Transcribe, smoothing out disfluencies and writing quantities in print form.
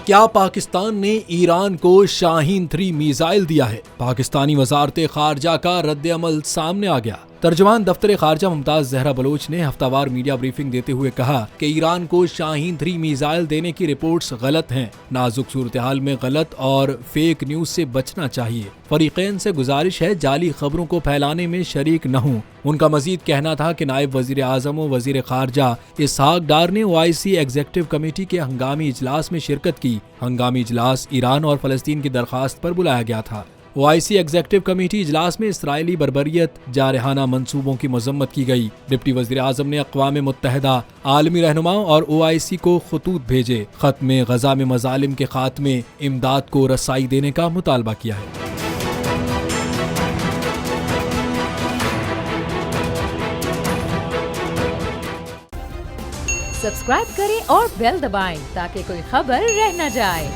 کیا پاکستان نے ایران کو شاہین 3 میزائل دیا ہے؟ پاکستانی وزارت خارجہ کا رد عمل سامنے آ گیا۔ ترجمان دفتر خارجہ ممتاز زہرا بلوچ نے ہفتہ وار میڈیا بریفنگ دیتے ہوئے کہا کہ ایران کو شاہین 3 میزائل دینے کی رپورٹس غلط ہیں۔ نازک صورتحال میں غلط اور فیک نیوز سے بچنا چاہیے۔ فریقین سے گزارش ہے جعلی خبروں کو پھیلانے میں شریک نہ ہوں۔ ان کا مزید کہنا تھا کہ نائب وزیر اعظم و وزیر خارجہ اسحاق ڈار نے OIC ایگزیکٹو کمیٹی کے ہنگامی اجلاس میں شرکت کی۔ ہنگامی اجلاس ایران اور فلسطین کی درخواست پر بلایا گیا تھا۔ OIC ایگزیکٹو کمیٹی اجلاس میں اسرائیلی بربریت جارحانہ منصوبوں کی مذمت کی گئی۔ ڈپٹی وزیر اعظم نے اقوام متحدہ، عالمی رہنماؤں اور OIC کو خطوط بھیجے۔ خط میں غزہ میں مظالم کے خاتمے، امداد کو رسائی دینے کا مطالبہ کیا ہے۔ سبسکرائب کریں اور بیل دبائیں تاکہ کوئی خبر رہ نہ جائے۔